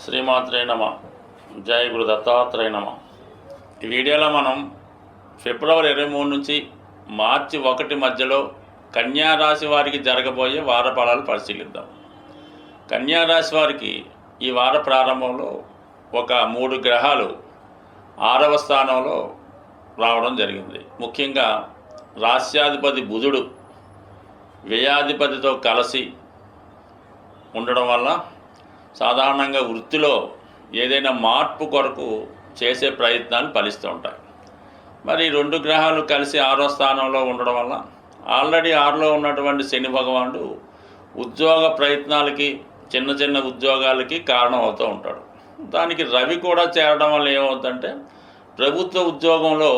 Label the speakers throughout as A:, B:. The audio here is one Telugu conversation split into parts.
A: శ్రీమాత్రే నమ. జయ గురు దత్తాత్రేయ నమ. ఈ వీడియోలో మనం ఫిబ్రవరి 23 నుంచి మార్చి 1 మధ్యలో కన్యారాశి వారికి జరగబోయే వార ఫలాలు పరిశీలిద్దాం. కన్యారాశి వారికి ఈ వార ప్రారంభంలో ఒక 3 గ్రహాలు 6వ స్థానంలో రావడం జరిగింది. ముఖ్యంగా రాస్యాధిపతి బుధుడు వ్యయాధిపతితో కలిసి ఉండడం వల్ల సాధారణంగా వృత్తిలో ఏదైనా మార్పు కొరకు చేసే ప్రయత్నాలు ఫలిస్తూ ఉంటాయి. మరి 2 గ్రహాలు కలిసి 6వ స్థానంలో ఉండడం వల్ల ఆల్రెడీ 6లో ఉన్నటువంటి శని భగవానుడు ఉద్యోగ ప్రయత్నాలకి చిన్న చిన్న ఉద్యోగాలకి కారణం అవుతూ ఉంటాడు. దానికి రవి కూడా చేరడం వల్ల ఏమవుతుందంటే ప్రభుత్వ ఉద్యోగంలో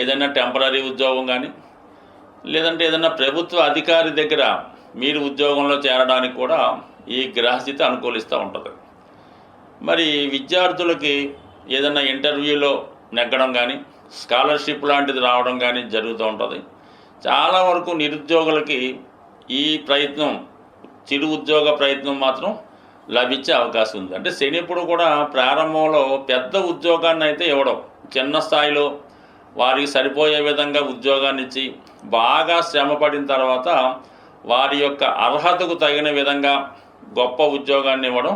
A: ఏదైనా టెంపరీ ఉద్యోగం కానీ లేదంటే ఏదైనా ప్రభుత్వ అధికారి దగ్గర మీరు ఉద్యోగంలో చేరడానికి కూడా ఈ గ్రహస్థితి అనుకూలిస్తూ ఉంటుంది. మరి విద్యార్థులకి ఏదైనా ఇంటర్వ్యూలో నెగ్గడం కానీ స్కాలర్షిప్ లాంటిది రావడం కానీ జరుగుతూ ఉంటుంది. చాలా వరకు నిరుద్యోగులకి ఈ ప్రయత్నం చిరు ఉద్యోగ ప్రయత్నం మాత్రం లభించే అవకాశం ఉంది. అంటే శని ఇప్పుడు కూడా ప్రారంభంలో పెద్ద ఉద్యోగాన్ని అయితే ఇవ్వడం, చిన్న స్థాయిలో వారికి సరిపోయే విధంగా ఉద్యోగాన్ని ఇచ్చి బాగా శ్రమ పడిన తర్వాత వారి యొక్క అర్హతకు తగిన విధంగా గొప్ప ఉద్యోగాన్ని ఇవ్వడం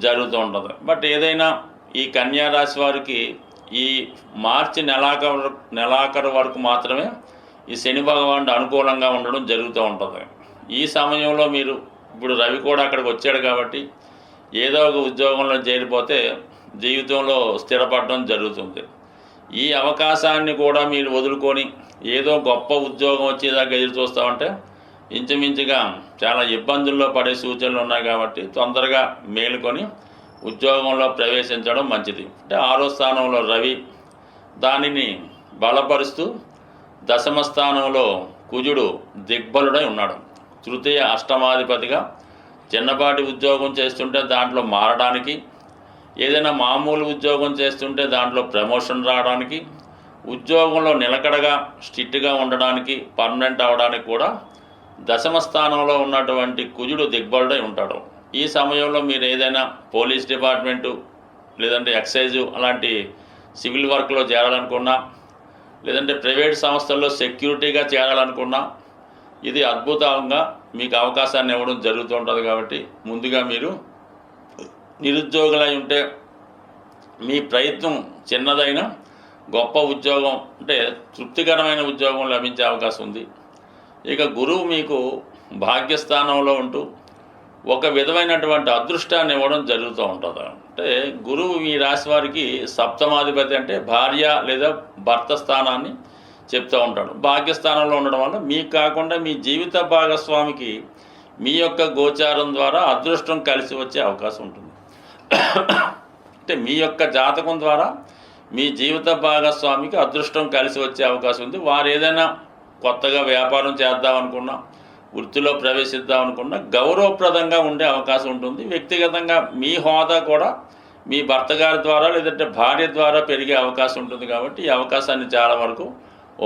A: జరుగుతూ ఉంటుంది. బట్ ఏదైనా ఈ కన్యారాశి వారికి ఈ మార్చి నెలాఖరు వరకు మాత్రమే ఈ శని భగవానుడు అనుకూలంగా ఉండడం జరుగుతూ ఉంటుంది. ఈ సమయంలో మీరు ఇప్పుడు రవి కూడా అక్కడికి వచ్చాడు కాబట్టి ఏదో ఒక ఉద్యోగంలో చేరిపోతే జీవితంలో స్థిరపడడం జరుగుతుంది. ఈ అవకాశాన్ని కూడా మీరు వదులుకొని ఏదో గొప్ప ఉద్యోగం వచ్చేదాకా ఎదురు చూస్తామంటే ఇంచుమించుగా చాలా ఇబ్బందుల్లో పడే సూచనలు ఉన్నాయి. కాబట్టి తొందరగా మేలుకొని ఉద్యోగంలో ప్రవేశించడం మంచిది. అంటే 6వ స్థానంలో రవి దానిని బలపరుస్తూ 10వ స్థానంలో కుజుడు దిగ్బలుడై ఉన్నాడు. తృతీయ అష్టమాధిపతిగా చిన్నపాటి ఉద్యోగం చేస్తుంటే దాంట్లో మారడానికి, ఏదైనా మామూలు ఉద్యోగం చేస్తుంటే దాంట్లో ప్రమోషన్ రావడానికి, ఉద్యోగంలో నిలకడగా స్ట్రిక్ట్గా ఉండడానికి, పర్మనెంట్ అవ్వడానికి కూడా 10వ స్థానంలో ఉన్నటువంటి కుజుడు దిగ్బలుడై ఉంటాడు. ఈ సమయంలో మీరు ఏదైనా పోలీస్ డిపార్ట్మెంటు లేదంటే ఎక్సైజు అలాంటి సివిల్ వర్క్లో చేరాలనుకున్నా, లేదంటే ప్రైవేట్ సంస్థల్లో సెక్యూరిటీగా చేరాలనుకున్నా ఇది అద్భుతంగా మీకు అవకాశాన్ని ఇవ్వడం జరుగుతూ ఉంటుంది. కాబట్టి ముందుగా మీరు నిరుద్యోగులై ఉంటే మీ ప్రయత్నం చిన్నదైనా గొప్ప ఉద్యోగం అంటే తృప్తికరమైన ఉద్యోగం లభించే అవకాశం ఉంది. ఇక గురువు మీకు భాగ్యస్థానంలో ఉంటూ ఒక విధమైనటువంటి అదృష్టాన్ని ఇవ్వడం జరుగుతూ ఉంటుంది. అంటే గురువు ఈ రాశి వారికి సప్తమాధిపతి, అంటే భార్య లేదా భర్త స్థానాన్ని చెప్తూ ఉంటాడు. భాగ్యస్థానంలో ఉండడం వల్ల మీకు కాకుండా మీ జీవిత భాగస్వామికి మీ యొక్క గోచారం ద్వారా అదృష్టం కలిసి వచ్చే అవకాశం ఉంటుంది. అంటే మీ యొక్క జాతకం ద్వారా మీ జీవిత భాగస్వామికి అదృష్టం కలిసి వచ్చే అవకాశం ఉంది. వారు ఏదైనా కొత్తగా వ్యాపారం చేద్దామనుకున్నా, వృత్తిలో ప్రవేశిద్దామనుకున్నా గౌరవప్రదంగా ఉండే అవకాశం ఉంటుంది. వ్యక్తిగతంగా మీ హోదా కూడా మీ భర్త గారి ద్వారా లేదంటే భార్య ద్వారా పెరిగే అవకాశం ఉంటుంది. కాబట్టి ఈ అవకాశాన్ని చాలా వరకు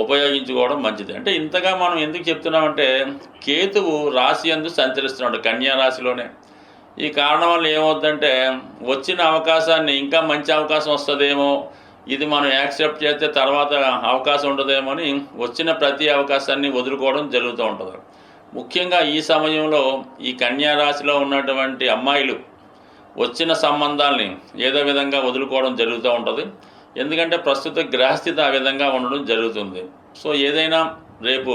A: ఉపయోగించుకోవడం మంచిది. అంటే ఇంతగా మనం ఎందుకు చెప్తున్నామంటే కేతువు రాశి యందు సంచరిస్తున్నాడు, కన్యా రాశిలోనే. ఈ కారణం వల్ల ఏమవుతుందంటే వచ్చిన అవకాశాన్ని ఇంకా మంచి అవకాశం వస్తుందేమో, ఇది మనం యాక్సెప్ట్ చేస్తే తర్వాత అవకాశం ఉండదేమో అని వచ్చిన ప్రతి అవకాశాన్ని వదులుకోవడం జరుగుతూ ఉంటుంది. ముఖ్యంగా ఈ సమయంలో ఈ కన్యా రాశిలో ఉన్నటువంటి అమ్మాయిలు వచ్చిన సంబంధాలని ఏదో విధంగా వదులుకోవడం జరుగుతూ ఉంటుంది. ఎందుకంటే ప్రస్తుత గ్రహస్థితి ఆ విధంగా ఉండడం జరుగుతుంది. సో ఏదైనా రేపు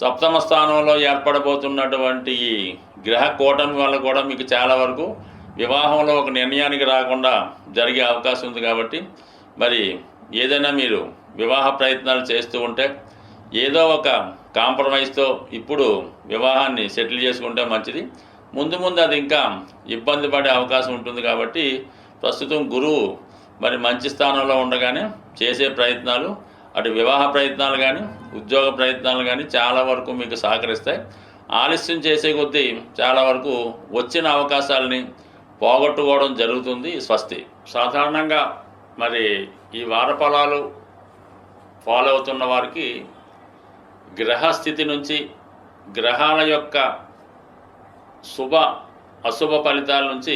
A: 7వ స్థానంలో ఏర్పడబోతున్నటువంటి ఈ గ్రహ కూటమి వల్ల కూడా మీకు చాలా వరకు వివాహంలో ఒక నిర్ణయానికి రాకుండా జరిగే అవకాశం ఉంది. కాబట్టి మరి ఏదైనా మీరు వివాహ ప్రయత్నాలు చేస్తూ ఉంటే ఏదో ఒక కాంప్రమైజ్తో ఇప్పుడు వివాహాన్ని సెటిల్ చేసుకుంటే మంచిది. ముందు ముందు అది ఇంకా ఇబ్బంది పడే అవకాశం ఉంటుంది. కాబట్టి ప్రస్తుతం గురువు మరి మంచి స్థానంలో ఉండగానే చేసే ప్రయత్నాలు, అటు వివాహ ప్రయత్నాలు కానీ ఉద్యోగ ప్రయత్నాలు కానీ చాలా వరకు మీకు సహకరిస్తాయి. ఆలస్యం చేసే కొద్దీ చాలా వరకు వచ్చిన అవకాశాలని పోగొట్టుకోవడం జరుగుతుంది. స్వస్తి. సాధారణంగా మరి ఈ వార ఫలాలు ఫాలో అవుతున్న వారికి గ్రహస్థితి నుంచి గ్రహాల యొక్క శుభ అశుభ ఫలితాల నుంచి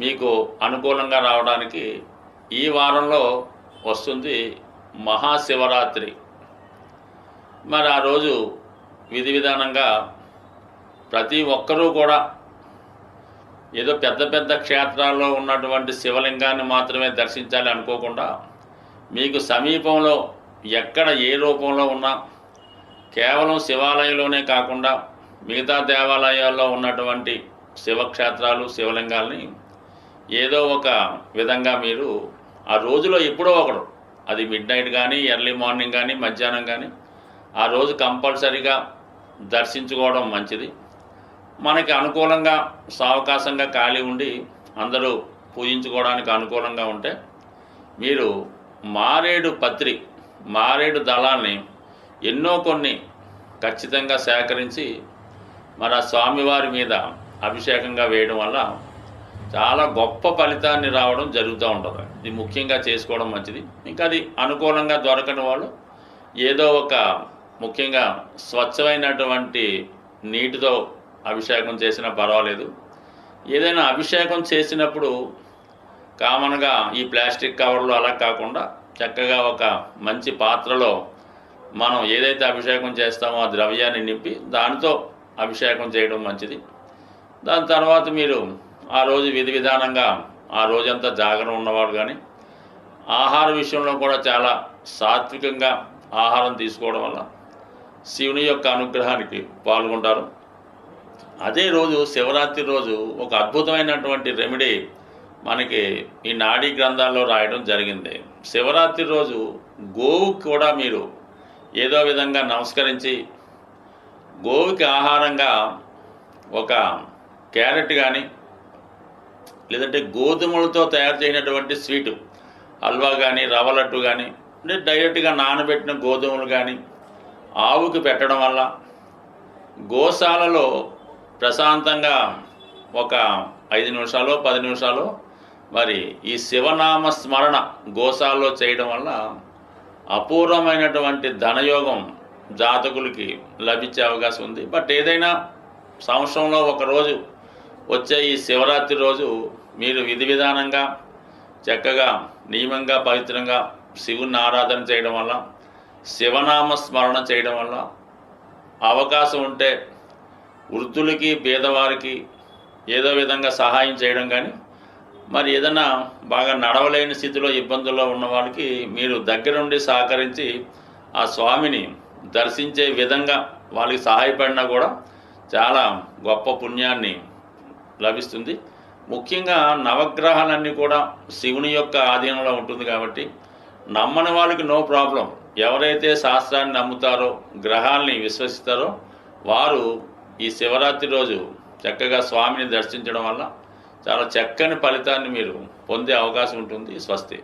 A: మీకు అనుకూలంగా రావడానికి ఈ వారంలో వస్తుంది మహాశివరాత్రి. మరి ఆ రోజు విధి విధానంగా ప్రతి ఒక్కరూ కూడా ఏదో పెద్ద పెద్ద క్షేత్రాల్లో ఉన్నటువంటి శివలింగాన్ని మాత్రమే దర్శించాలి అనుకోకుండా, మీకు సమీపంలో ఎక్కడ ఏ రూపంలో ఉన్నా కేవలం శివాలయంలోనే కాకుండా మిగతా దేవాలయాల్లో ఉన్నటువంటి శివక్షేత్రాలు శివలింగాల్ని ఏదో ఒక విధంగా మీరు ఆ రోజులో ఎప్పుడో ఒకడు, అది మిడ్ నైట్ కానీ ఎర్లీ మార్నింగ్ కానీ మధ్యాహ్నం కానీ ఆ రోజు కంపల్సరీగా దర్శించుకోవడం మంచిది. మనకి అనుకూలంగా సావకాశంగా ఖాళీ ఉండి అందరూ పూజించుకోవడానికి అనుకూలంగా ఉంటే మీరు మారేడు పత్రి, మారేడు దళాల్ని ఎన్నో కొన్ని ఖచ్చితంగా సేకరించి మన స్వామివారి మీద అభిషేకంగా వేయడం వల్ల చాలా గొప్ప ఫలితాన్ని రావడం జరుగుతూ ఉంటుంది. ఇది ముఖ్యంగా చేసుకోవడం మంచిది. ఇంకా అది అనుకూలంగా దొరకని వాళ్ళు ఏదో ఒక ముఖ్యంగా స్వచ్ఛమైనటువంటి నీటితో అభిషేకం చేసినా పర్వాలేదు. ఏదైనా అభిషేకం చేసినప్పుడు కామన్గా ఈ ప్లాస్టిక్ కవర్లు అలా కాకుండా చక్కగా ఒక మంచి పాత్రలో మనం ఏదైతే అభిషేకం చేస్తామో ఆ ద్రవ్యాన్ని నింపి దానితో అభిషేకం చేయడం మంచిది. దాని తర్వాత మీరు ఆ రోజు విధి విధానంగా ఆ రోజంతా జాగరణ ఉన్నవాడు కానీ ఆహార విషయంలో కూడా చాలా సాత్వికంగా ఆహారం తీసుకోవడం వల్ల శివుని యొక్క అనుగ్రహానికి పాల్గొంటారు. అదే రోజు శివరాత్రి రోజు ఒక అద్భుతమైనటువంటి రెమెడీ మనకి ఈ నాడీ గ్రంథాల్లో రాయడం జరిగింది. శివరాత్రి రోజు గోవుకి కూడా మీరు ఏదో విధంగా నమస్కరించి గోవుకి ఆహారంగా ఒక క్యారెట్ కానీ లేదంటే గోధుమలతో తయారు చేయనటువంటి స్వీటు హల్వా కానీ రవ్వ లడ్డు కానీ అంటే డైరెక్ట్గా నానబెట్టిన గోధుమలు కానీ ఆవుకి పెట్టడం వల్ల గోశాలలో ప్రశాంతంగా ఒక 5 నిమిషాలు 10 నిమిషాలు మరి ఈ శివనామ స్మరణ గోశాలలో చేయడం వల్ల అపూర్వమైనటువంటి ధనయోగం జాతకులకి లభించే అవకాశం ఉంది. బట్ ఏదైనా సంవత్సరంలో ఒకరోజు వచ్చే ఈ శివరాత్రి రోజు మీరు విధి విధానంగా చక్కగా నియమంగా పవిత్రంగా శివుని ఆరాధన చేయడం వల్ల శివనామ స్మరణ చేయడం వల్ల అవకాశం ఉంటే వృద్ధులకి పేదవారికి ఏదో విధంగా సహాయం చేయడం కానీ మరి ఏదైనా బాగా నడవలేని స్థితిలో ఇబ్బందుల్లో ఉన్న వాళ్ళకి మీరు దగ్గరుండి సహకరించి ఆ స్వామిని దర్శించే విధంగా వాళ్ళకి సహాయపడినా కూడా చాలా గొప్ప పుణ్యాన్ని లభిస్తుంది. ముఖ్యంగా నవగ్రహాలన్నీ కూడా శివుని యొక్క ఆధీనంలో ఉంటుంది కాబట్టి నమ్మని వాళ్ళకి నో ప్రాబ్లం. ఎవరైతే శాస్త్రాన్ని నమ్ముతారో గ్రహాల్ని విశ్వసిస్తారో వారు ఈ శివరాత్రి రోజు చక్కగా స్వామిని దర్శించడం వల్ల చాలా చక్కని ఫలితాన్ని మీరు పొందే అవకాశం ఉంటుంది. స్వస్తి.